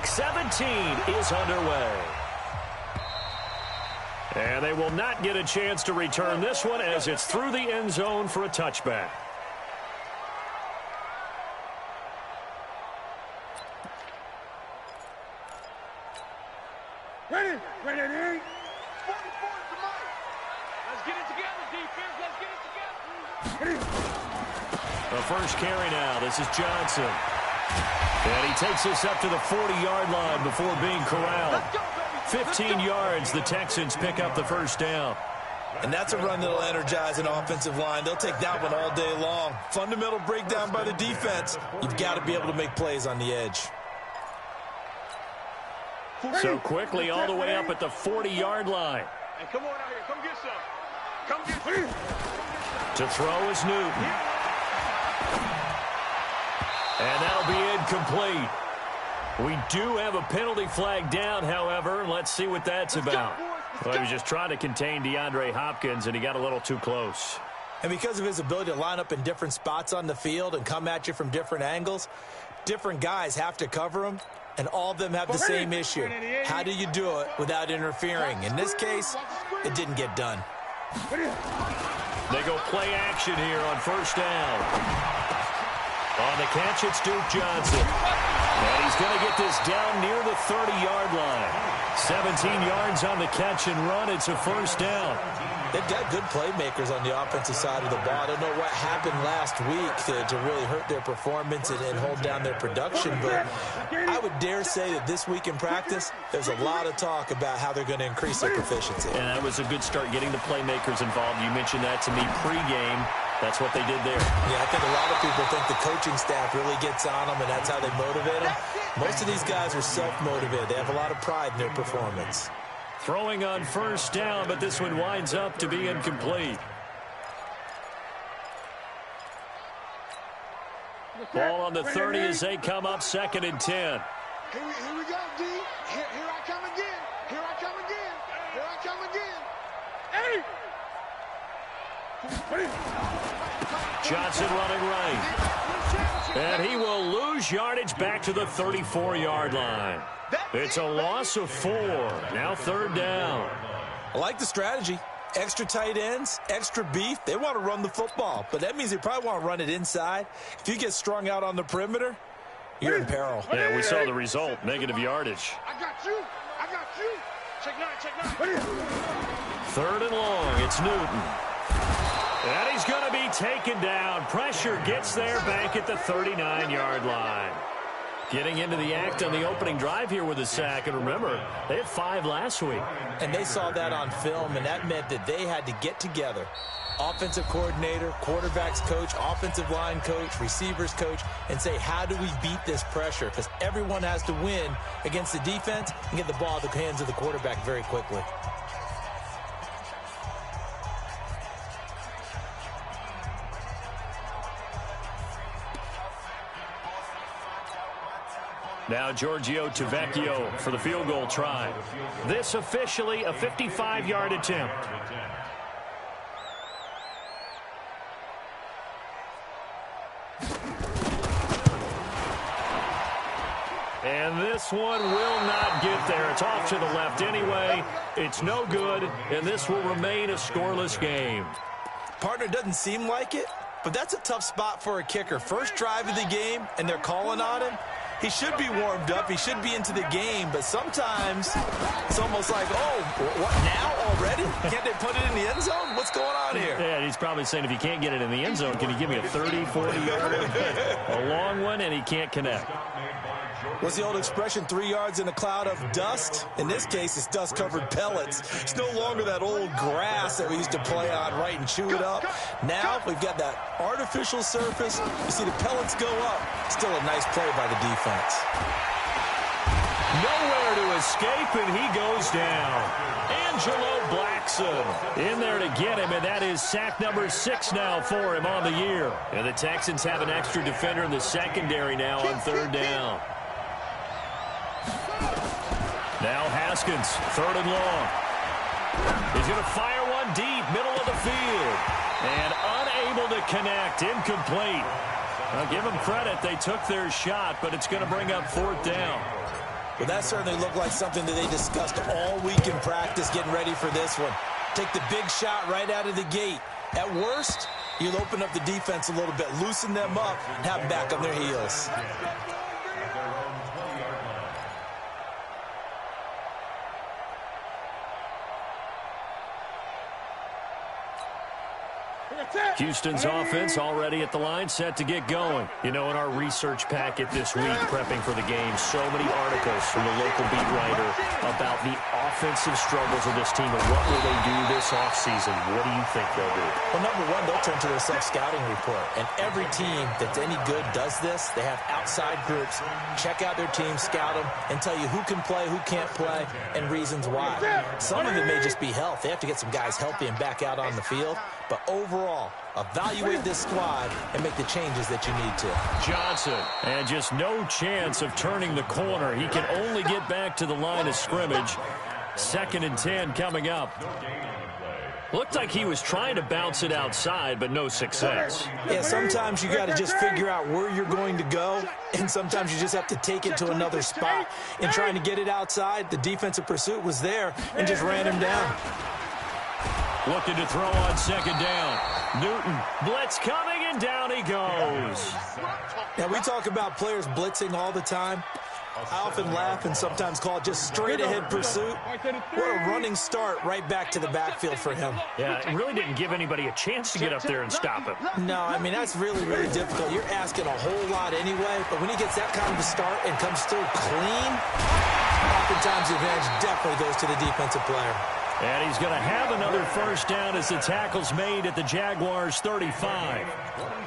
Week 17 is underway. And they will not get a chance to return this one as it's through the end zone for a touchback. Ready. 44 to Mike. Let's get it together, defense. Let's get it together. The first carry now. This is Johnson. And he takes us up to the 40-yard line before being corralled. 15 yards, the Texans pick up the first down. And that's a run that'll energize an offensive line. They'll take that one all day long. Fundamental breakdown by the defense. You've got to be able to make plays on the edge. So quickly all the way up at the 40-yard line. Hey, come on out here. Come get some. Come get some. To throw is Newton. And that'll be incomplete. We do have a penalty flag down, however. Let's see what that's about. Well, he was just trying to contain DeAndre Hopkins, and he got a little too close. And because of his ability to line up in different spots on the field and come at you from different angles, different guys have to cover him, and all of them have the same issue. How do you do it without interfering? In this case, it didn't get done. They go play action here on first down. On the catch, it's Duke Johnson. And he's going to get this down near the 30-yard line. 17 yards on the catch and run. It's a first down. They've got good playmakers on the offensive side of the ball. I don't know what happened last week to really hurt their performance and hold down their production, but I would dare say that this week in practice, there's a lot of talk about how they're going to increase their proficiency. And that was a good start getting the playmakers involved. You mentioned that to me pregame. That's what they did there. Yeah, I think a lot of people think the coaching staff really gets on them, and that's how they motivate them. Most of these guys are self-motivated. They have a lot of pride in their performance. Throwing on first down, but this one winds up to be incomplete. Ball on the 30 as they come up 2nd and 10. Here we go, D. Here I come again. Here I come again. Here I come again. Hey! Johnson running right. And he will lose yardage back to the 34-yard line. It's a loss of 4. Now 3rd down. I like the strategy. Extra tight ends, extra beef. They want to run the football, but that means they probably want to run it inside. If you get strung out on the perimeter, you're in peril. Yeah, we saw the result, negative yardage. I got you. I got you. Check 9. 3rd and long. It's Newton. And he's going to be taken down. Pressure gets there back at the 39-yard line. Getting into the act on the opening drive here with a sack. And remember, they had 5 last week. And they saw that on film, and that meant that they had to get together. Offensive coordinator, quarterbacks coach, offensive line coach, receivers coach, and say, how do we beat this pressure? Because everyone has to win against the defense and get the ball in the hands of the quarterback very quickly. Now Giorgio Tavecchio for the field goal try. This officially a 55-yard attempt. And this one will not get there. It's off to the left anyway. It's no good, and this will remain a scoreless game. Partner, doesn't seem like it, but that's a tough spot for a kicker. First drive of the game, and they're calling on him. He should be warmed up. He should be into the game. But sometimes it's almost like, oh, what, now already? Can't they put it in the end zone? What's going on here? Yeah, he's probably saying if you can't get it in the end zone, can you give me a 30, 40-yarder? A long one, and he can't connect. What's the old expression, 3 yards in a cloud of dust? In this case, it's dust-covered pellets. It's no longer that old grass that we used to play on, right, and chew it up. Now we've got that artificial surface. You see the pellets go up. Still a nice play by the defense. Nowhere to escape, and he goes down. Angelo Blackson in there to get him, and that is sack number 6 now for him on the year. And the Texans have an extra defender in the secondary now on 3rd down. Now Haskins, 3rd and long. He's going to fire one deep, middle of the field. And unable to connect, incomplete. I'll give them credit. They took their shot, but it's going to bring up 4th down. Well, that certainly looked like something that they discussed all week in practice getting ready for this one. Take the big shot right out of the gate. At worst, you'll open up the defense a little bit, loosen them up, and have them back on their heels. Houston's offense already at the line, set to get going. You know, in our research packet this week, prepping for the game, so many articles from the local beat writer about the offensive struggles of this team and what will they do this offseason. What do you think they'll do? Well, number one, they'll turn to their self-scouting report. And every team that's any good does this. They have outside groups. Check out their team, scout them, and tell you who can play, who can't play, and reasons why. Some of it may just be health. They have to get some guys healthy and back out on the field. But overall, evaluate this squad and make the changes that you need to. Johnson, and just no chance of turning the corner. He can only get back to the line of scrimmage. 2nd and 10 coming up. Looked like he was trying to bounce it outside, but no success. Yeah, sometimes you got to just figure out where you're going to go, and sometimes you just have to take it to another spot. In trying to get it outside, the defensive pursuit was there and just ran him down. Looking to throw on 2nd down. Newton, blitz coming, and down he goes. Now, we talk about players blitzing all the time. I often laugh and sometimes call it just straight-ahead pursuit. What a running start right back to the backfield for him. Yeah, it really didn't give anybody a chance to get up there and stop him. No, I mean, that's really, really difficult. You're asking a whole lot anyway, but when he gets that kind of a start and comes through clean, oftentimes the advantage definitely goes to the defensive player. And he's going to have another 1st down as the tackle's made at the Jaguars' 35.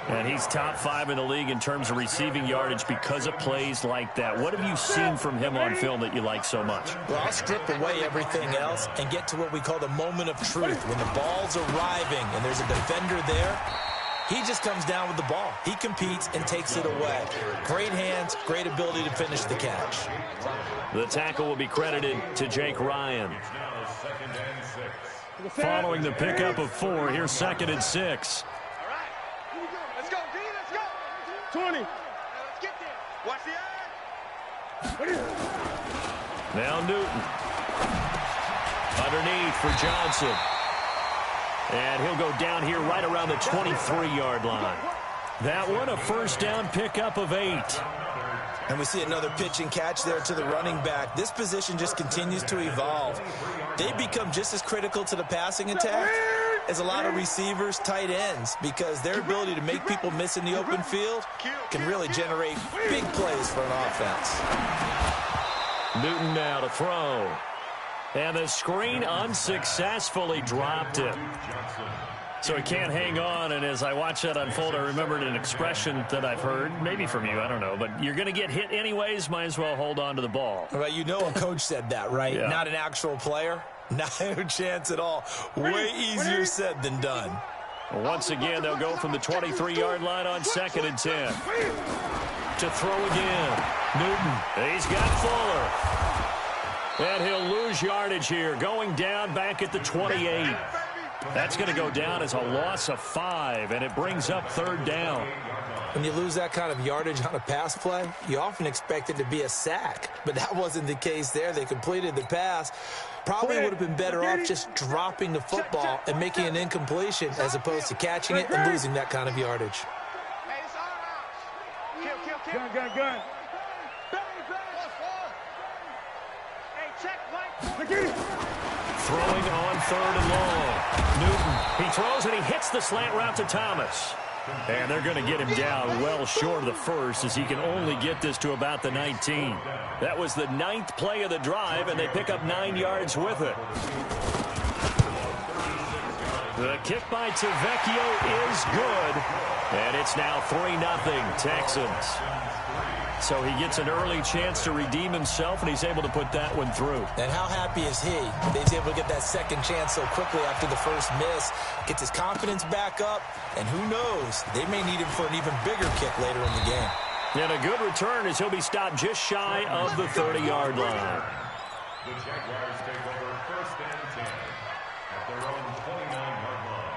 And he's top 5 in the league in terms of receiving yardage because of plays like that. What have you seen from him on film that you like so much? Well, I'll strip away everything else and get to what we call the moment of truth. When the ball's arriving and there's a defender there, he just comes down with the ball. He competes and takes it away. Great hands, great ability to finish the catch. The tackle will be credited to Jake Ryan. Following the pickup of 4, here's 2nd and 6. All right. Let's go, D. Let's go. 20. Let's get there. Watch the eye. Now Newton. Underneath for Johnson. And he'll go down here right around the 23-yard line. That one, a 1st down pickup of 8. And we see another pitch and catch there to the running back. This position just continues to evolve. They become just as critical to the passing attack as a lot of receivers, tight ends, because their ability to make people miss in the open field can really generate big plays for an offense. Newton now to throw. And the screen unsuccessfully dropped it. So he can't hang on, and as I watch that unfold, I remembered an expression that I've heard, maybe from you, I don't know, but you're going to get hit anyways, might as well hold on to the ball. Right, you know a coach said that, right? Yeah. Not an actual player. No chance at all. Way easier said than done. Once again, they'll go from the 23-yard line on 2nd and 10. To throw again. Newton, he's got Fuller. And he'll lose yardage here, going down back at the 28. That's going to go down as a loss of 5, and it brings up 3rd down. When you lose that kind of yardage on a pass play, you often expect it to be a sack, but that wasn't the case there. They completed the pass. Probably would have been better off just dropping the football and making an incompletion as opposed to catching it and losing that kind of yardage. Hey, it's all out. Kill. Gun. Hey, check, Mike. Throwing on 3rd and long. Newton, he throws and he hits the slant route to Thomas. And they're going to get him down well short of the 1st as he can only get this to about the 19. That was the 9th play of the drive, and they pick up 9 yards with it. The kick by Tavecchio is good, and it's now 3-0 Texans. So he gets an early chance to redeem himself, and he's able to put that one through. And how happy is he that he's able to get that 2nd chance so quickly after the 1st miss, gets his confidence back up, and who knows, they may need him for an even bigger kick later in the game. And a good return as he'll be stopped just shy of the 30-yard line. The Jaguars take over 1st and 10 at their own 29-yard line.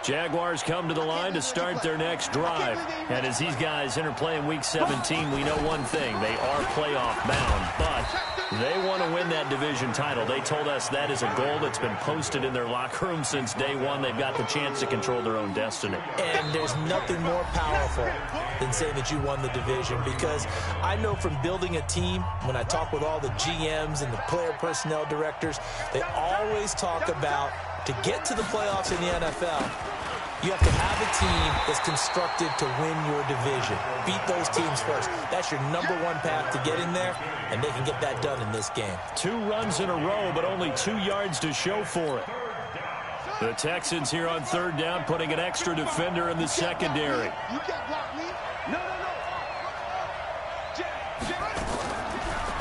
Jaguars come to the line to start their next drive. And as these guys enter play in Week 17, we know one thing. They are playoff bound, but they want to win that division title. They told us that is a goal that's been posted in their locker room since day one. They've got the chance to control their own destiny. And there's nothing more powerful than saying that you won the division, because I know from building a team, when I talk with all the GMs and the player personnel directors, they always talk about, to get to the playoffs in the NFL, you have to have a team that's constructed to win your division. Beat those teams first. That's your number one path to getting there, and they can get that done in this game. 2 runs in a row, but only 2 yards to show for it. The Texans here on third down, putting an extra defender in the secondary. You can't block me. No.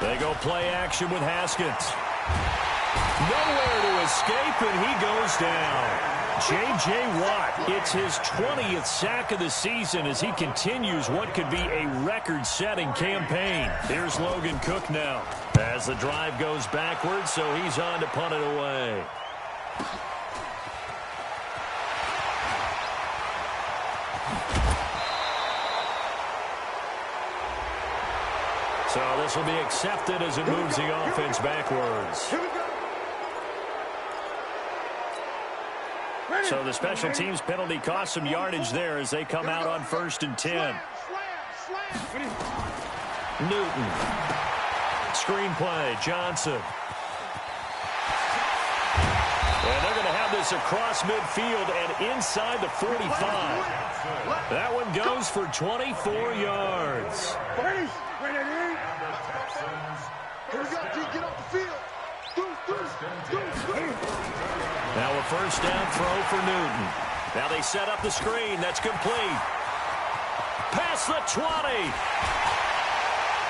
They go play action with Haskins. Nowhere to escape, and he goes down. J.J. Watt, it's his 20th sack of the season as he continues what could be a record-setting campaign. Here's Logan Cook now as the drive goes backwards, so he's on to punt it away. So this will be accepted as it moves the offense backwards. So the special teams penalty cost some yardage there as they come out on 1st and 10. Newton. Screenplay, Johnson. And they're going to have this across midfield and inside the 45. That one goes for 24 yards. Here we go, D. Get off the field. Now a first down throw for Newton. Now they set up the screen. That's complete. Past the 20.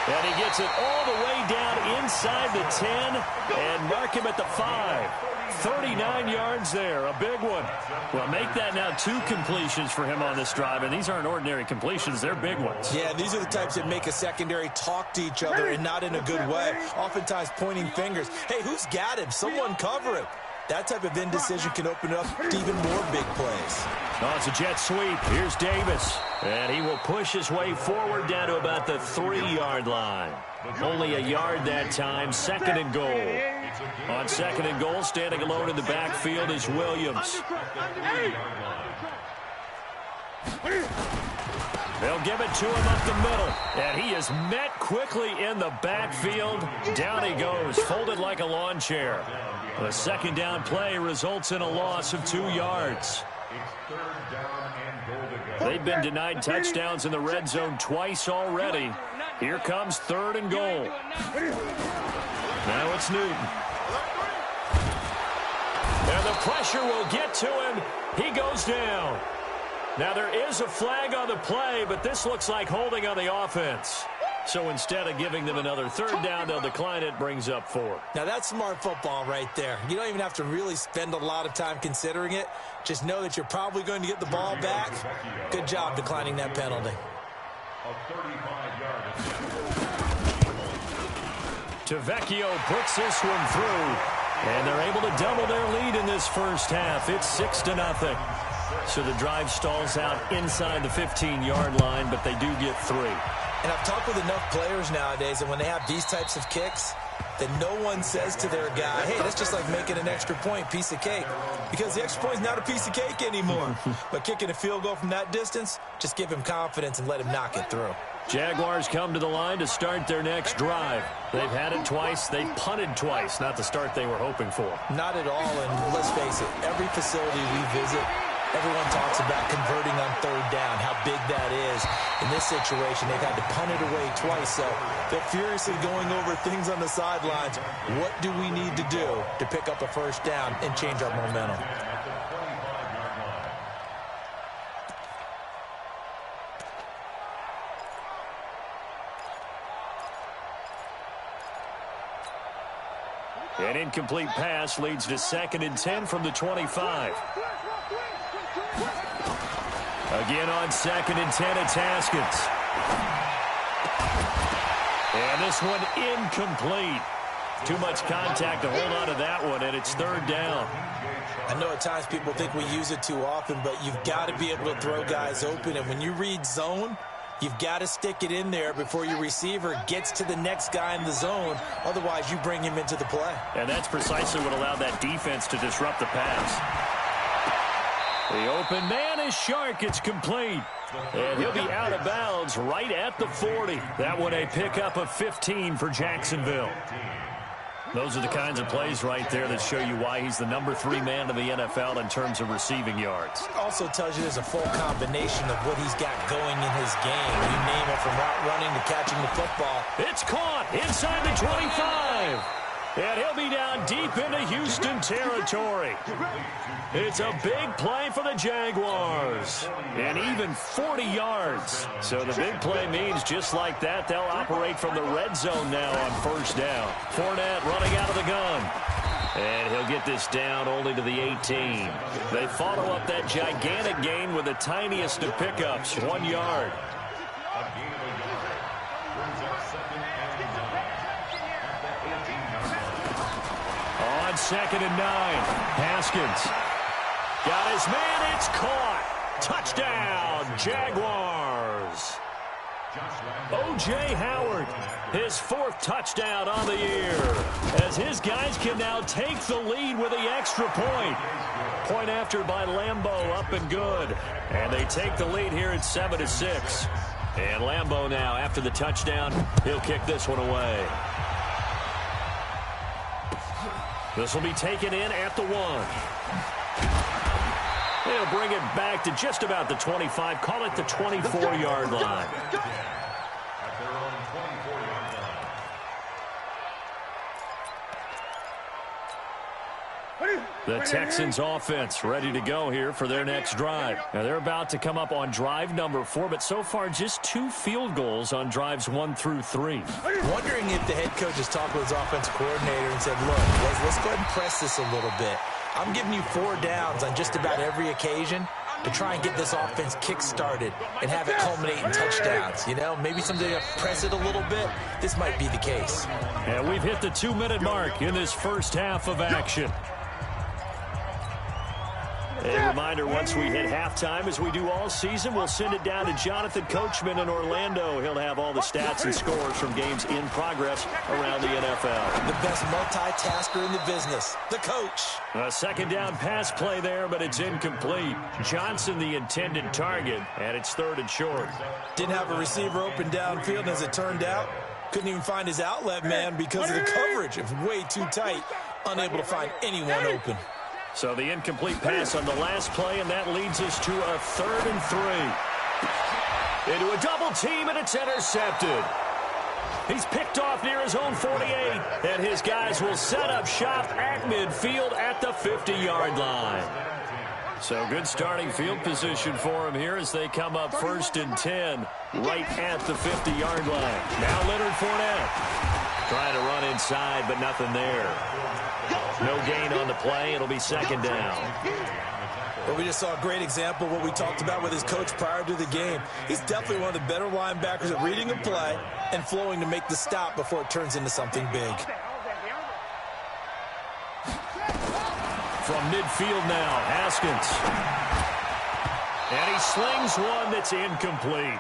And he gets it all the way down inside the 10 and mark him at the 5. 39 yards there, a big one. Well, make that now 2 completions for him on this drive, and these aren't ordinary completions. They're big ones. Yeah, these are the types that make a secondary talk to each other, and not in a good way. Oftentimes pointing fingers. Hey, who's got him? Someone cover him. That type of indecision can open up to even more big plays. Oh, it's a jet sweep. Here's Davis. And he will push his way forward down to about the 3-yard line. Only a yard that time. 2nd and goal. On 2nd and goal, standing alone in the backfield is Williams. They'll give it to him up the middle. And he is met quickly in the backfield. Down he goes, folded like a lawn chair. The 2nd down play results in a loss of 2 yards. They've been denied touchdowns in the red zone twice already. Here comes 3rd and goal. Now it's Newton. And the pressure will get to him. He goes down. Now there is a flag on the play, but this looks like holding on the offense. So instead of giving them another 3rd down, they'll decline it, brings up 4. Now that's smart football right there. You don't even have to really spend a lot of time considering it. Just know that you're probably going to get the ball back. Good job declining that penalty. Tavecchio puts this one through. And they're able to double their lead in this first half. It's 6-0. So the drive stalls out inside the 15-yard line, but they do get 3. And I've talked with enough players nowadays, and when they have these types of kicks, that no one says to their guy, hey, that's just like making an extra point, piece of cake. Because the extra point is not a piece of cake anymore. But kicking a field goal from that distance, just give him confidence and let him knock it through. Jaguars come to the line to start their next drive. They've had it twice. They've punted twice. Not the start they were hoping for. Not at all, and let's face it, every facility we visit, everyone talks about converting on 3rd down, how big that is. In this situation, they've had to punt it away twice, so they're furiously going over things on the sidelines. What do we need to do to pick up a 1st down and change our momentum? An incomplete pass leads to 2nd and 10 from the 25. Again on 2nd and 10, it's Haskins. And this one incomplete. Too much contact to hold on to that one, and it's third down. I know at times people think we use it too often, but you've got to be able to throw guys open. And when you read zone, you've got to stick it in there before your receiver gets to the next guy in the zone. Otherwise, you bring him into the play. And that's precisely what allowed that defense to disrupt the pass. The open man is Shark. It's complete. And he'll be out of bounds right at the 40. That one a pickup of 15 for Jacksonville. Those are the kinds of plays right there that show you why he's the #3 man in the NFL in terms of receiving yards. Also tells you there's a full combination of what he's got going in his game. You name it, from route running to catching the football. It's caught inside the 25. And he'll be down deep into Houston territory. It's a big play for the Jaguars. And even 40 yards. So the big play means just like that, they'll operate from the red zone now on first down. Fournette running out of the gun. And he'll get this down only to the 18. They follow up that gigantic gain with the tiniest of pickups, 1 yard. On 2nd and 9, Haskins got his man. It's caught. Touchdown, Jaguars. O.J. Howard, his 4th touchdown on the year, as his guys can now take the lead with the extra point. Point after by Lambeau, up and good. And they take the lead here at 7-6. And Lambeau now, after the touchdown, he'll kick this one away. This will be taken in at the 1. They'll bring it back to just about the 25. Call it the 24-yard line. The Texans offense ready to go here for their next drive. Now they're about to come up on drive number 4, but so far just 2 field goals on drives 1 through 3. Wondering if the head coach has talked with his offensive coordinator and said, look, let's go ahead and press this a little bit. I'm giving you 4 downs on just about every occasion to try and get this offense kick-started and have it culminate in touchdowns. You know, maybe someday to press it a little bit. This might be the case. And we've hit the 2-minute mark in this first half of action. A reminder, once we hit halftime, as we do all season, we'll send it down to Jonathan Coachman in Orlando. He'll have all the stats and scores from games in progress around the NFL. The best multitasker in the business, the coach. A 2nd down pass play there, but it's incomplete. Johnson the intended target, and it's 3rd and short. Didn't have a receiver open downfield, and as it turned out, couldn't even find his outlet man because of the coverage. It was way too tight, unable to find anyone open. So the incomplete pass on the last play, and that leads us to a 3rd and 3. Into a double team, and it's intercepted. He's picked off near his own 48, and his guys will set up shop at midfield at the 50-yard line. So good starting field position for him here as they come up 1st and 10 right at the 50-yard line. Now Leonard Fournette trying to run inside, but nothing there. No gain on the play. It'll be 2nd down. Well, we just saw a great example of what we talked about with his coach prior to the game. He's definitely one of the better linebackers at reading a play and flowing to make the stop before it turns into something big. From midfield now, Haskins. And he slings one that's incomplete.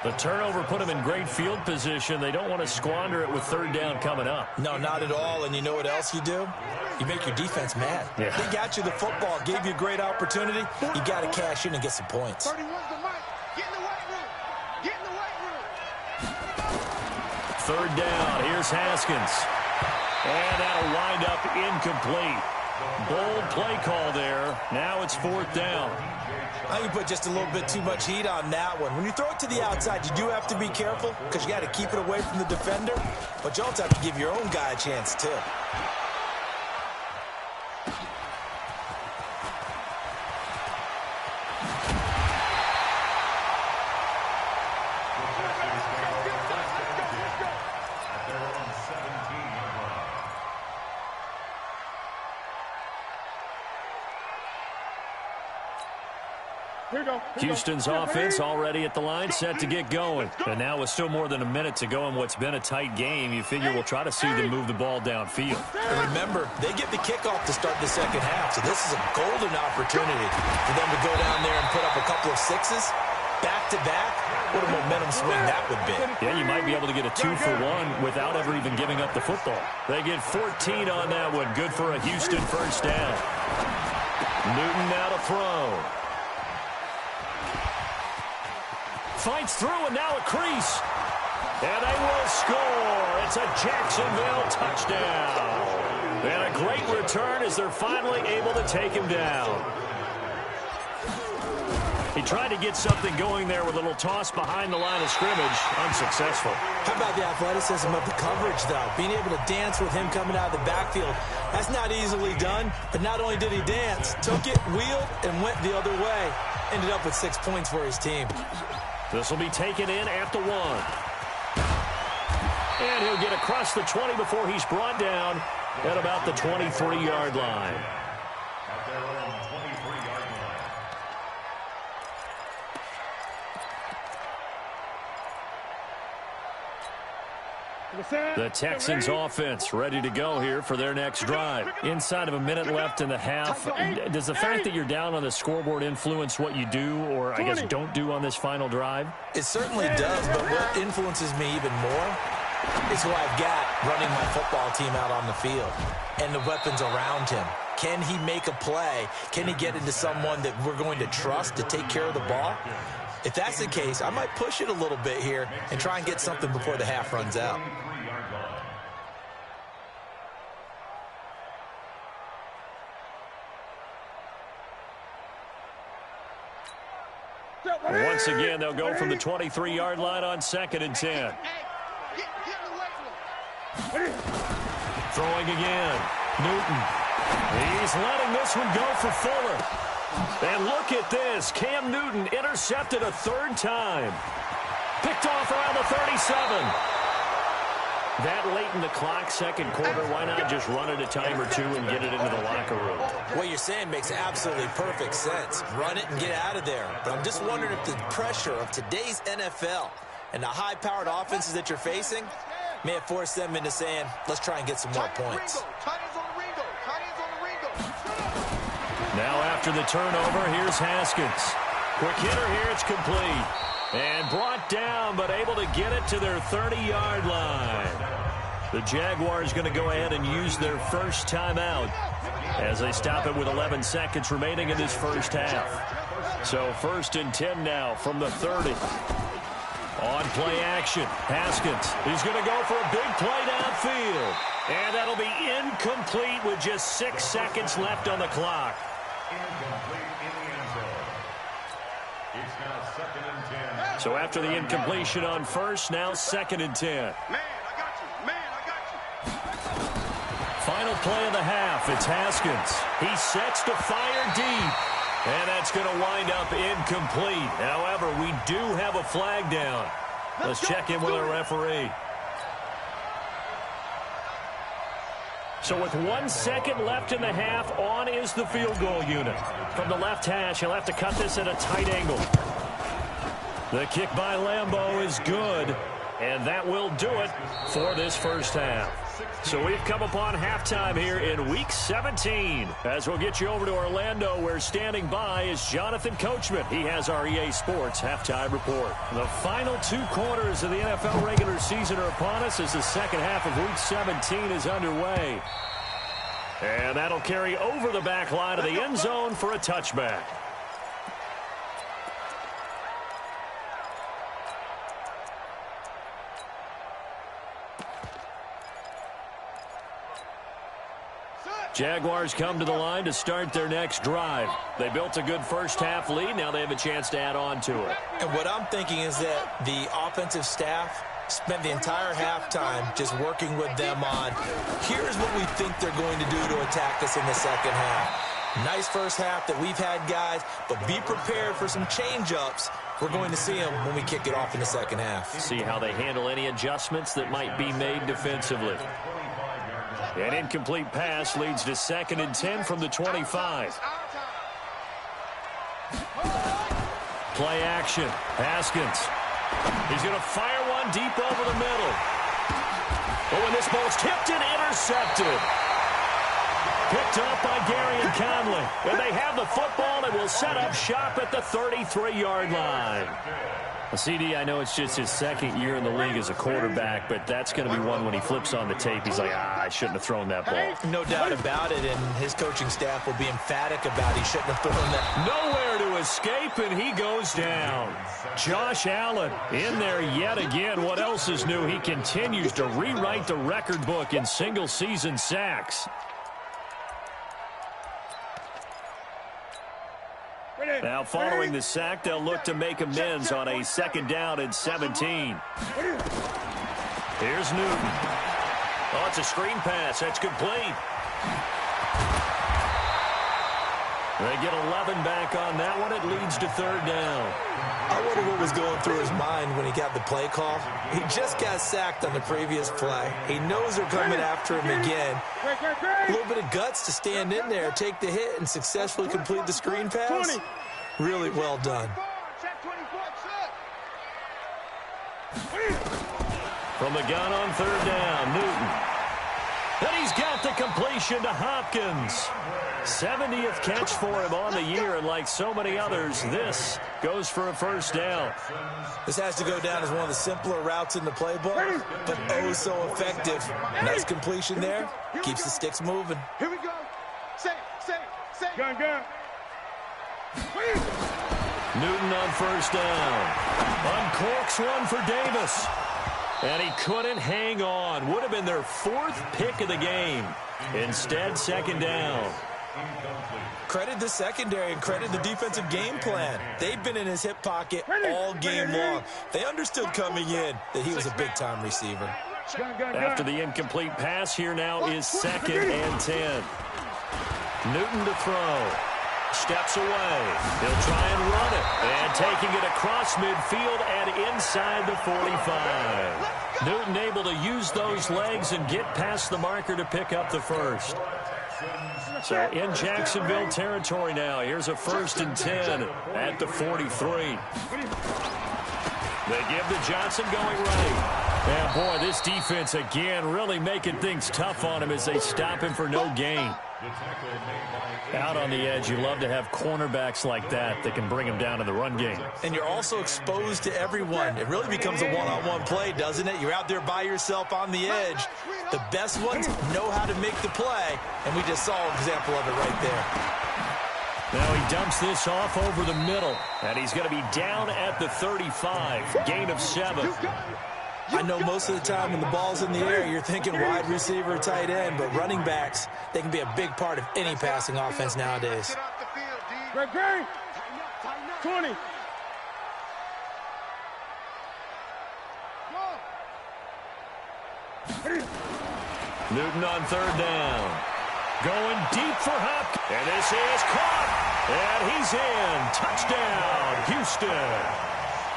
The turnover put him in great field position. They don't want to squander it with 3rd down coming up. No, not at all. And you know what else you do? You make your defense mad. Yeah. They got you the football, gave you a great opportunity. You got to cash in and get some points. 31's the mic. Get in the weight room. Get in the weight room. 3rd down. Here's Haskins. And that'll wind up incomplete. Bold play call there. Now it's 4th down. I think you put just a little bit too much heat on that one. When you throw it to the outside, you do have to be careful because you got to keep it away from the defender, but you also have to give your own guy a chance too. Houston's offense already at the line, set to get going. And now with still more than a minute to go in what's been a tight game, you figure we'll try to see them move the ball downfield. And remember, they get the kickoff to start the second half, so this is a golden opportunity for them to go down there and put up a couple of sixes back-to-back. What a momentum swing that would be. Yeah, you might be able to get a 2-for-1 without ever even giving up the football. They get 14 on that one. Good for a Houston first down. Newton now to throw. Fights through, and now a crease. And they will score. It's a Jacksonville touchdown. And a great return as they're finally able to take him down. He tried to get something going there with a little toss behind the line of scrimmage. Unsuccessful. How about the athleticism of the coverage, though? Being able to dance with him coming out of the backfield. That's not easily done. But not only did he dance, took it, wheeled, and went the other way. Ended up with 6 points for his team. This will be taken in at the 1. And he'll get across the 20 before he's brought down at about the 23-yard line. At their own 23-yard line. The Texans offense ready to go here for their next drive. Inside of a minute left in the half. Does the fact that you're down on the scoreboard influence what you do, or I guess don't do on this final drive? It certainly does, but what influences me even more is who I've got running my football team out on the field and the weapons around him. Can he make a play? Can he get into someone that we're going to trust to take care of the ball? If that's the case, I might push it a little bit here and try and get something before the half runs out. Once again, they'll go from the 23-yard line on 2nd and 10. Throwing again. Newton. He's letting this one go for Fuller. And look at this. Cam Newton intercepted a 3rd time. Picked off around the 37. That late in the clock, second quarter, why not just run it a time or two and get it into the locker room? What you're saying makes absolutely perfect sense. Run it and get out of there. But I'm just wondering if the pressure of today's NFL and the high-powered offenses that you're facing may have forced them into saying, let's try and get some more points. Now after the turnover, here's Haskins. Quick hitter here, it's complete. And brought down, but able to get it to their 30-yard line. The Jaguars going to go ahead and use their first timeout as they stop it with 11 seconds remaining in this first half. So 1st and 10 now from the 30. On play action, Haskins. He's going to go for a big play downfield. And that'll be incomplete with just 6 seconds left on the clock. Incomplete in the end zone. It's now 2nd and 10. So after the incompletion on first, now 2nd and 10. Man, I got you. Man, I got you. Final play of the half. It's Haskins. He sets to fire deep. And that's going to wind up incomplete. However, we do have a flag down. Let's check in with our referee. So with 1 second left in the half, on is the field goal unit. From the left hash, he'll have to cut this at a tight angle. The kick by Lambeau is good, and that will do it for this first half. So we've come upon halftime here in Week 17. As we'll get you over to Orlando, where standing by is Jonathan Coachman. He has our EA Sports halftime report. The final 2 quarters of the NFL regular season are upon us as the second half of Week 17 is underway. And that'll carry over the back line of the end zone for a touchback. Jaguars come to the line to start their next drive. They built a good first half lead. Now they have a chance to add on to it. And what I'm thinking is that the offensive staff spent the entire halftime just working with them on, here's what we think they're going to do to attack us in the second half. Nice first half that we've had, guys, but be prepared for some change-ups. We're going to see them when we kick it off in the second half. See how they handle any adjustments that might be made defensively. An incomplete pass leads to 2nd and 10 from the 25. play action. Haskins. He's going to fire one deep over the middle. Oh, and this ball's tipped and intercepted. Picked up by Gary and Conley. And they have the football and will set up shop at the 33-yard line. Well, CD, I know it's just his second year in the league as a quarterback, but that's going to be one when he flips on the tape. He's like, I shouldn't have thrown that ball. No doubt about it, and his coaching staff will be emphatic about he shouldn't have thrown that. Nowhere to escape, and he goes down. Josh Allen in there yet again. What else is new? He continues to rewrite the record book in single-season sacks. Now, following the sack, they'll look to make amends on a 2nd down and 17. Here's Newton. Oh, it's a screen pass. That's complete. They get 11 back on that one. It leads to 3rd down. I wonder what was going through his mind when he got the play call. He just got sacked on the previous play. He knows they're coming after him again. A little bit of guts to stand in there, take the hit, and successfully complete the screen pass. Really well done. From the gun on 3rd down, Newton. And he's got the completion to Hopkins. 70th catch for him on the year, and like so many others, this goes for a 1st down. This has to go down as one of the simpler routes in the playbook, but oh so effective. Nice completion there. Keeps the sticks moving. Here we go. Say. Gun. Newton on 1st down. Uncorks one for Davis. And he couldn't hang on. Would have been their 4th pick of the game. Instead, 2nd down. Credit the secondary and credit the defensive game plan. They've been in his hip pocket all game long. They understood coming in that he was a big-time receiver. After the incomplete pass, here now is 2nd and 10. Newton to throw. Steps away. He'll try and run it. And taking it across midfield and inside the 45. Newton able to use those legs and get past the marker to pick up the 1st. So in Jacksonville territory now. Here's a 1st and 10 at the 43. They give to Johnson going right. And boy, this defense again really making things tough on him as they stop him for no gain. Out on the edge, you love to have cornerbacks like that can bring him down in the run game. And you're also exposed to everyone. It really becomes a one-on-one play, doesn't it? You're out there by yourself on the edge. The best ones know how to make the play, and we just saw an example of it right there. Now he dumps this off over the middle, and he's going to be down at the 35. Gain of 7. I know most of the time when the ball's in the air, you're thinking wide receiver, tight end, but running backs, they can be a big part of any passing offense nowadays. Great. 20. Newton on 3rd down. Going deep for Hopkins. And this is caught. And he's in. Touchdown, Houston.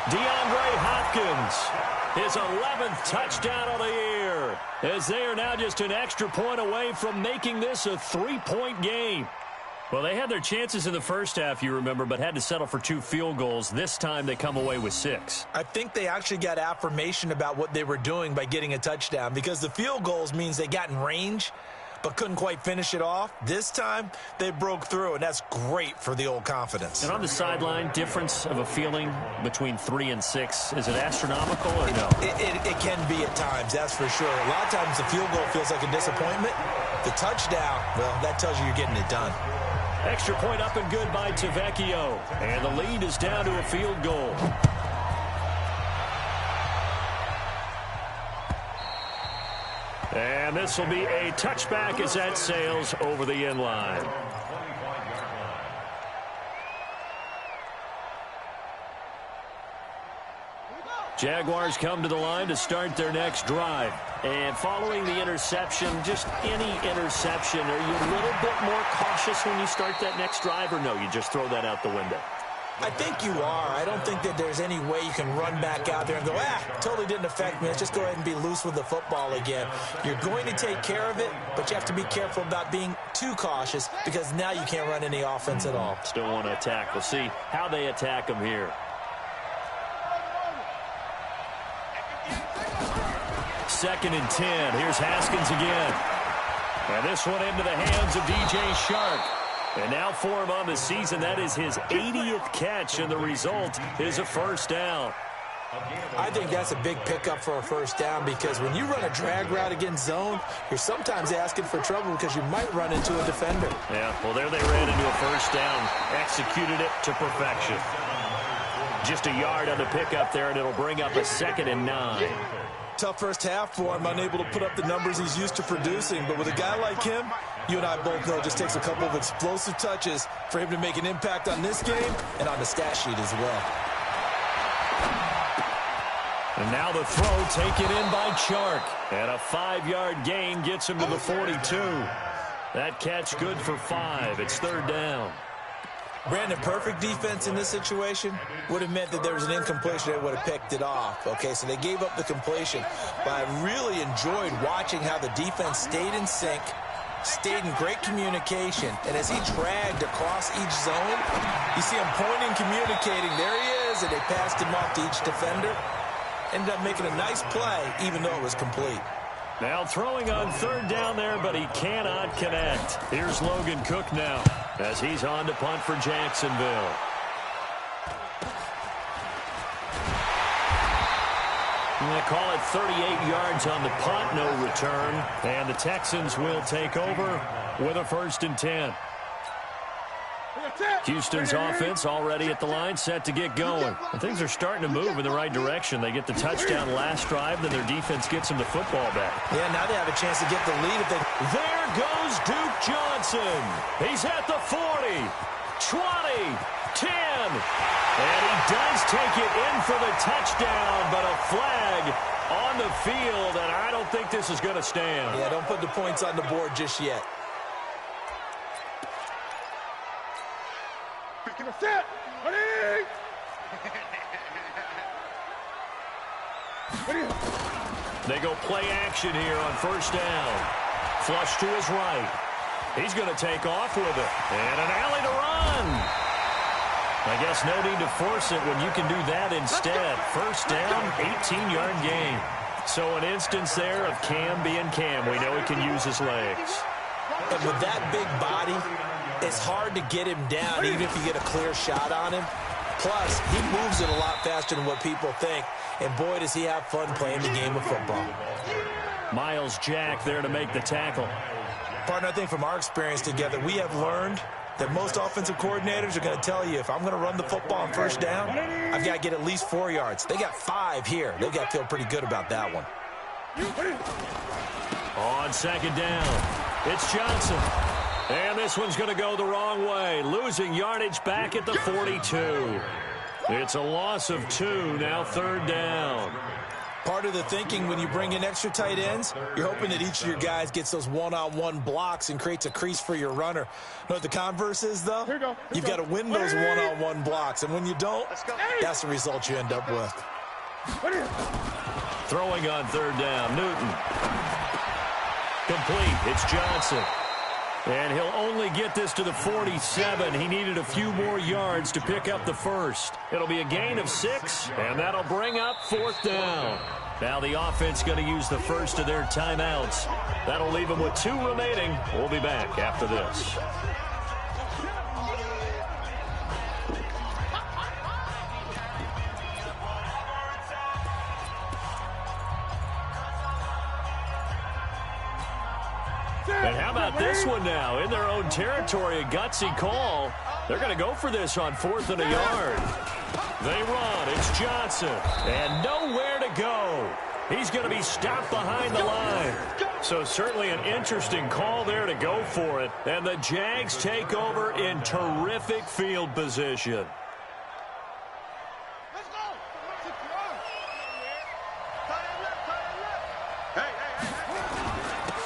DeAndre Hopkins. His 11th touchdown of the year, as they are now just an extra point away from making this a 3-point game. Well, they had their chances in the first half, you remember, but had to settle for 2 field goals. This time they come away with 6. I think they actually got affirmation about what they were doing by getting a touchdown, because the field goals means they got in range but couldn't quite finish it off. This time, they broke through, and that's great for the old confidence. And on the sideline, difference of a feeling between 3 and 6, is it astronomical or no? It can be at times, that's for sure. A lot of times the field goal feels like a disappointment. The touchdown, well, that tells you you're getting it done. Extra point up and good by Tavecchio. And the lead is down to a field goal. And this will be a touchback as that sails over the end line. Jaguars come to the line to start their next drive. And following the interception, just any interception, are you a little bit more cautious when you start that next drive, or no, you just throw that out the window? I think you are. I don't think that there's any way you can run back out there and go, totally didn't affect me. Let's just go ahead and be loose with the football again. You're going to take care of it, but you have to be careful about being too cautious because now you can't run any offense at all. Still want to attack. We'll see how they attack them here. 2nd and 10. Here's Haskins again. And this one into the hands of DJ Chark. And now for him on the season, that is his 80th catch, and the result is a first down. I think that's a big pickup for a first down, because when you run a drag route against zone, you're sometimes asking for trouble because you might run into a defender. Yeah, well, there they ran into a first down, executed it to perfection. Just a yard on the pickup there, and it'll bring up a 2nd and 9. Tough first half for him, unable to put up the numbers he's used to producing. But with a guy like him, you and I both know it just takes a couple of explosive touches for him to make an impact on this game and on the stat sheet as well. And now the throw taken in by Chark. And a 5-yard gain gets him to the 42. That catch good for 5. It's 3rd down. Brandon, perfect defense in this situation would have meant that there was an incompletion. They would have picked it off. Okay, so they gave up the completion. But I really enjoyed watching how the defense stayed in sync, stayed in great communication. And as he dragged across each zone, you see him pointing, communicating. There he is, and they passed him off to each defender. Ended up making a nice play, even though it was complete. Now throwing on 3rd down there, but he cannot connect. Here's Logan Cook now as he's on to punt for Jacksonville. They call it 38 yards on the punt, no return. And the Texans will take over with a 1st and 10. Houston's offense already at the line, set to get going. And things are starting to move in the right direction. They get the touchdown last drive, then their defense gets them the football back. Yeah, now they have a chance to get the lead. There goes Duke Johnson. He's at the 40, 20, 10. And he does take it in for the touchdown, but a flag on the field, and I don't think this is going to stand. Yeah, don't put the points on the board just yet. Set. They go play action here on 1st down. Flush to his right. He's going to take off with it. And an alley to run. I guess no need to force it when you can do that instead. 1st down, 18-yard gain. So an instance there of Cam being Cam. We know he can use his legs. And with that big body, it's hard to get him down even if you get a clear shot on him. Plus, he moves it a lot faster than what people think. And boy, does he have fun playing the game of football. Myles Jack there to make the tackle. Partner, I think from our experience together, we have learned that most offensive coordinators are going to tell you, if I'm going to run the football on 1st down, I've got to get at least 4 yards. They got 5 here. They've got to feel pretty good about that one. On 2nd down, it's Johnson. And this one's going to go the wrong way, losing yardage back at the 42. It's a loss of 2, now 3rd down. Part of the thinking when you bring in extra tight ends, you're hoping that each of your guys gets those one-on-one blocks and creates a crease for your runner. You know what the converse is, though? You've got to win those one-on-one blocks, and when you don't, that's the result you end up with. Throwing on 3rd down, Newton. Complete, it's Johnson. And he'll only get this to the 47. He needed a few more yards to pick up the 1st. It'll be a gain of 6, and that'll bring up 4th down. Now the offense going to use the first of their timeouts. That'll leave them with 2 remaining. We'll be back after this. And how about this one now? In their own territory, a gutsy call. They're going to go for this on 4th and a yard. They run. It's Johnson. And nowhere to go. He's going to be stopped behind the line. So certainly an interesting call there to go for it. And the Jags take over in terrific field position.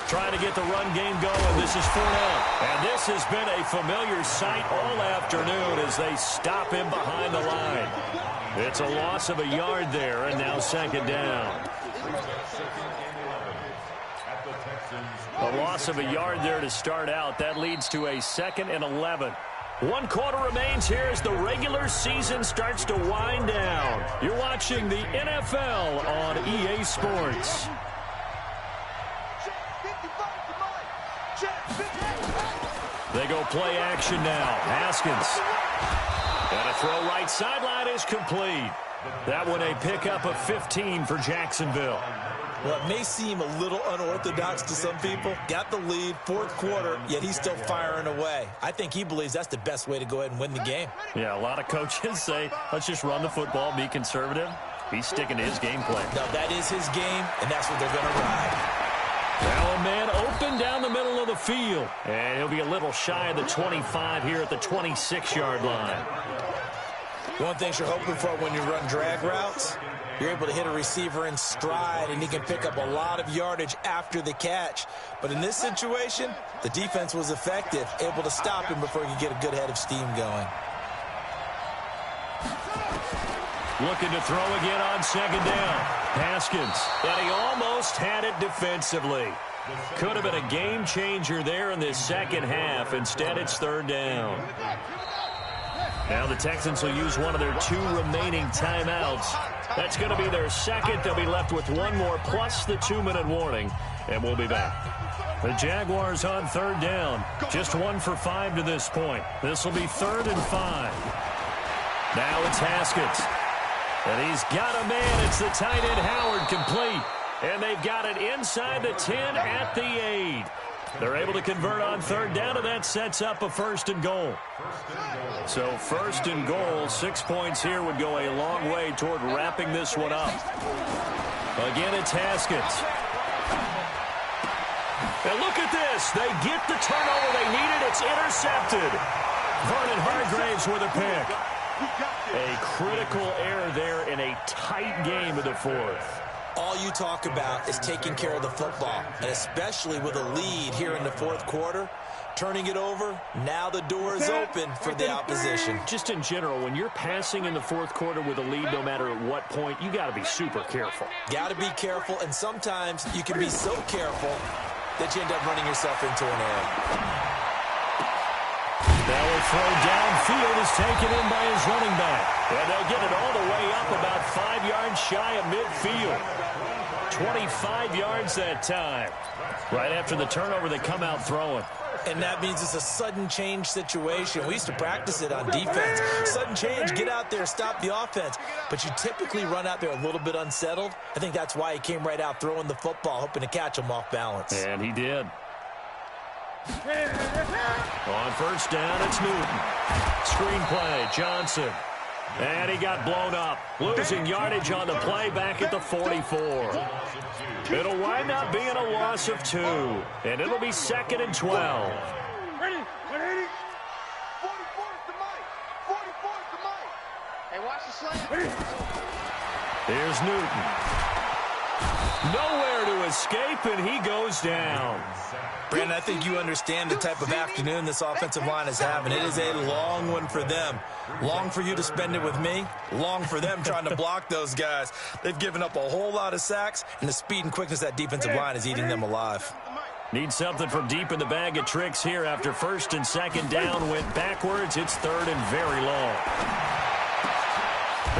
Trying to get the run game going. This is Fournette. And this has been a familiar sight all afternoon as they stop him behind the line. It's a loss of a yard there, and now 2nd down. A loss of a yard there to start out. That leads to a 2nd and 11. 1 quarter remains here as the regular season starts to wind down. You're watching the NFL on EA Sports. They go play action now. Haskins. And a throw right sideline is complete. That one a pickup of 15 for Jacksonville. Well, it may seem a little unorthodox to some people. Got the lead, fourth quarter, yet he's still firing away. I think he believes that's the best way to go ahead and win the game. Yeah, a lot of coaches say, let's just run the football, be conservative. He's sticking to his game plan. No, that is his game, and that's what they're going to ride. Now a man open down the middle of the field. And he'll be a little shy of the 25 here at the 26-yard line. One thing you're hoping for when you run drag routes, you're able to hit a receiver in stride, and he can pick up a lot of yardage after the catch. But in this situation, the defense was effective, able to stop him before he could get a good head of steam going. Looking to throw again on second down. Haskins, and he almost had it defensively. Could have been a game changer there in this second half. Instead, it's third down. Now the Texans will use one of their 2 remaining timeouts. That's going to be their second. They'll be left with one more plus the 2-minute warning, and we'll be back. The Jaguars on third down. Just 1 for 5 to this point. This will be 3rd and 5. Now it's Haskins. And he's got a man. It's the tight end Howard complete. And they've got it inside the 10 at the 8. They're able to convert on third down, and that sets up a 1st and goal. So 1st and goal, 6 points here would go a long way toward wrapping this one up. Again, it's Haskins. And look at this. They get the turnover they needed. It's intercepted. Vernon Hargreaves with a pick. A critical error there in a tight game of the 4th. All you talk about is taking care of the football, and especially with a lead here in the 4th quarter, turning it over, now the door is open for the opposition. Just in general, when you're passing in the 4th quarter with a lead, no matter at what point, you got to be super careful. Got to be careful, and sometimes you can be so careful that you end up running yourself into an error. Now a throw downfield is taken in by his running back. And they'll get it all the way up about 5 yards shy of midfield. 25 yards that time. Right after the turnover, they come out throwing. And that means it's a sudden change situation. We used to practice it on defense. Sudden change, get out there, stop the offense. But you typically run out there a little bit unsettled. I think that's why he came right out throwing the football, hoping to catch him off balance. And he did. On first down, it's Newton. Screen play, Johnson. And he got blown up. Losing yardage on the play back at the 44. It'll wind up being a loss of 2. And it'll be 2nd and 12. Ready? 180. 44 to Mike. 44 to Mike. Hey, watch the slant. Here's Newton. Nowhere to escape, and he goes down. Brandon, I think you understand the type of afternoon this offensive line is having. It is a long one for them. Long for you to spend it with me. Long for them trying to block those guys. They've given up a whole lot of sacks, and the speed and quickness of that defensive line is eating them alive. Need something from deep in the bag of tricks here after 1st and 2nd down went backwards. It's 3rd and very long.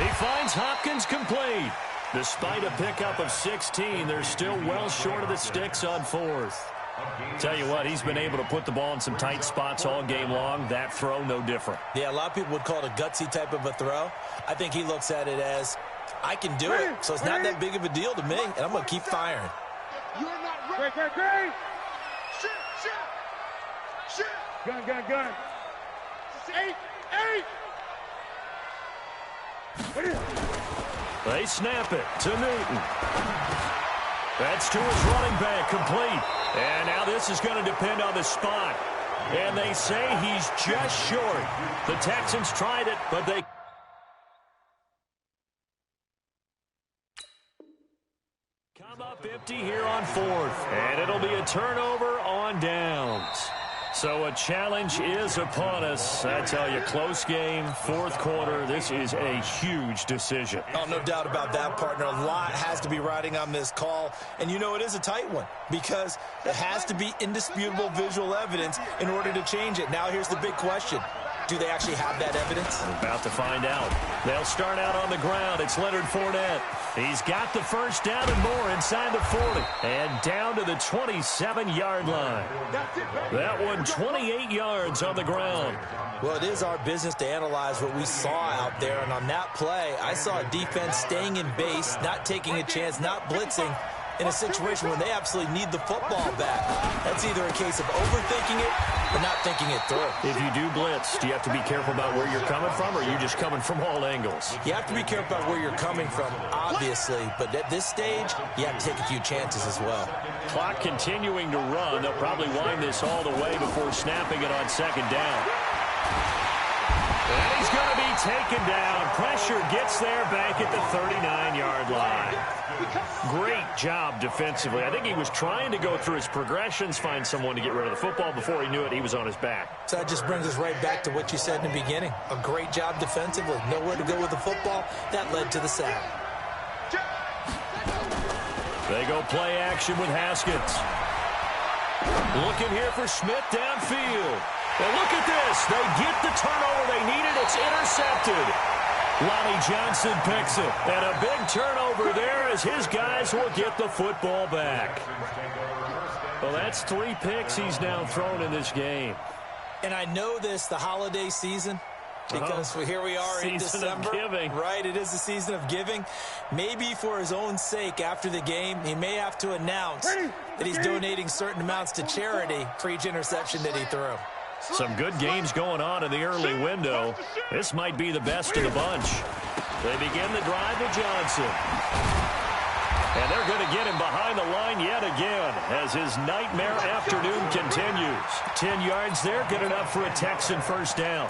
He finds Hopkins complete. Despite a pickup of 16, they're still well short of the sticks on 4th. Tell you what, he's been able to put the ball in some tight spots all game long. That throw, no different. Yeah, a lot of people would call it a gutsy type of a throw. I think he looks at it as, I can do it, so it's not that big of a deal to me, and I'm going to keep firing. You're not ready. Great. Shoot. Gun. 8. They snap it to Newton. That's to his running back, complete. And now this is going to depend on the spot. And they say he's just short. The Texans tried it, but they... come up empty here on 4th. And it'll be a turnover on downs. So a challenge is upon us. I tell you, close game, 4th quarter. This is a huge decision. Oh, no doubt about that, partner. A lot has to be riding on this call. And you know it is a tight one because it has to be indisputable visual evidence in order to change it. Now here's the big question. Do they actually have that evidence? We're about to find out. They'll start out on the ground. It's Leonard Fournette. He's got the first down and more inside the 40. And down to the 27-yard line. That one 28 yards on the ground. Well, it is our business to analyze what we saw out there. And on that play, I saw a defense staying in base, not taking a chance, not blitzing, in a situation where they absolutely need the football back. That's either a case of overthinking it or not thinking it through. If you do blitz, do you have to be careful about where you're coming from, or are you just coming from all angles? You have to be careful about where you're coming from, obviously, but at this stage, you have to take a few chances as well. Clock continuing to run. They'll probably wind this all the way before snapping it on second down. And he's going to be taken down. Pressure gets there back at the 39-yard line. Great job defensively. I think he was trying to go through his progressions, find someone to get rid of the football. Before he knew it, he was on his back. So that just brings us right back to what you said in the beginning. A great job defensively. Nowhere to go with the football. That led to the sack. They go play action with Haskins. Looking here for Smith downfield. Well, look at this. They get the turnover they needed. It's intercepted. Lonnie Johnson picks it. And a big turnover there as his guys will get the football back. Well, that's 3 picks he's now thrown in this game. And I know this, the holiday season, because here we are in December. Season of giving. Right, it is the season of giving. Maybe for his own sake after the game, he may have to announce that he's donating certain amounts to charity for each interception that he threw. Some good games going on in the early window. This might be the best of the bunch. They begin the drive with Johnson. And they're going to get him behind the line yet again as his nightmare afternoon continues. 10 yards there, good enough for a Texan first down.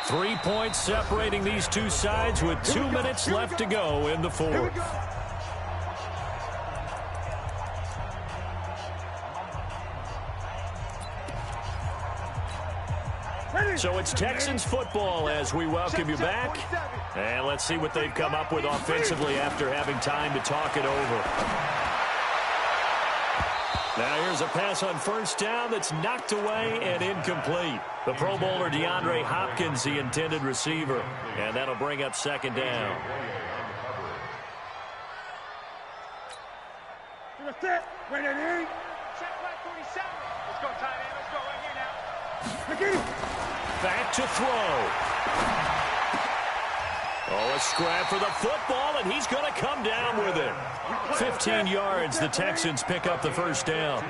3 points separating these two sides with 2 minutes left to go in the fourth. So it's Texans football as we welcome you back. And let's see what they've come up with offensively after having time to talk it over. Now here's a pass on first down that's knocked away and incomplete. The Pro Bowler DeAndre Hopkins, the intended receiver. And that'll bring up second down. Set flag 47. Let's go, tight end. Let's go right here now. Back to throw. Oh, a scrap for the football, and he's going to come down with it. 15 yards, the Texans pick up the first down.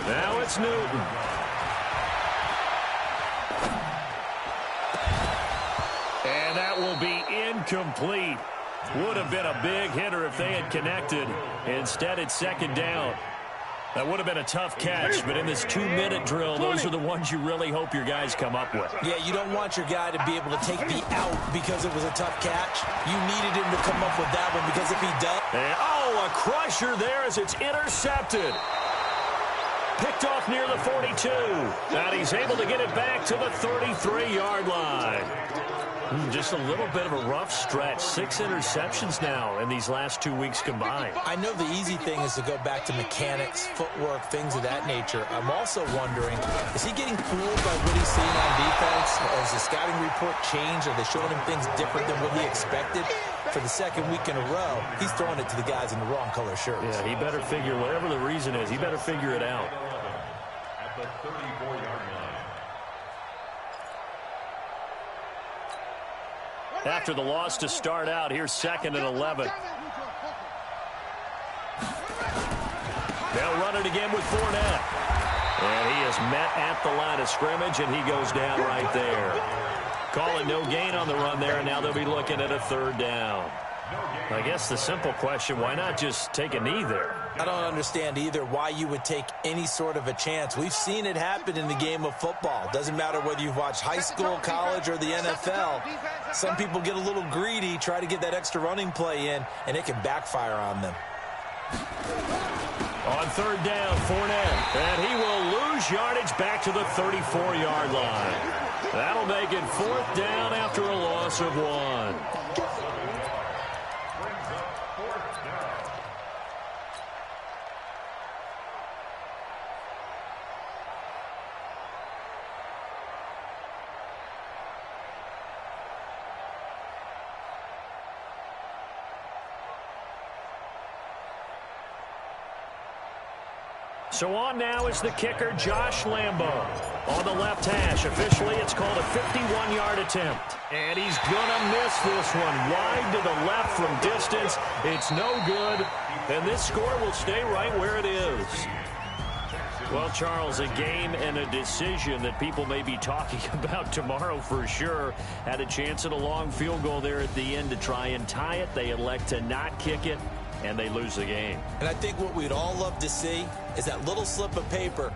Now it's Newton. And that will be incomplete. Would have been a big hitter if they had connected. Instead, it's second down. That would have been a tough catch, but in this 2-minute drill, those are the ones you really hope your guys come up with. Yeah, you don't want your guy to be able to take the out because it was a tough catch. You needed him to come up with that one because if he does... And, oh, a crusher there as it's intercepted. Picked off near the 42. And he's able to get it back to the 33-yard line. Just a little bit of a rough stretch. 6 interceptions now in these last 2 weeks combined. I know the easy thing is to go back to mechanics, footwork, things of that nature. I'm also wondering, is he getting fooled by what he's seeing on defense? Has the scouting report changed? Are they showing him things different than what he expected? For the second week in a row, he's throwing it to the guys in the wrong color shirts. Yeah, he better figure, whatever the reason is, he better figure it out. At the 34-yard line. After the loss to start out, here's 2nd and 11. They'll run it again with Fournette. And he is met at the line of scrimmage, and he goes down right there. Calling no gain on the run there, and now they'll be looking at a 3rd down. I guess the simple question, why not just take a knee there? I don't understand either why you would take any sort of a chance. We've seen it happen in the game of football. Doesn't matter whether you've watched high school, college, or the NFL. Some people get a little greedy, try to get that extra running play in, and it can backfire on them. On 3rd down, Fournette. And he will lose yardage back to the 34-yard line. That'll make it 4th down after a loss of 1. So on now is the kicker, Josh Lambo. On the left hash, officially it's called a 51-yard attempt. And he's going to miss this one. Wide to the left from distance. It's no good. And this score will stay right where it is. Well, Charles, a game and a decision that people may be talking about tomorrow for sure. Had a chance at a long field goal there at the end to try and tie it. They elect to not kick it, and they lose the game. And I think what we'd all love to see is that little slip of paper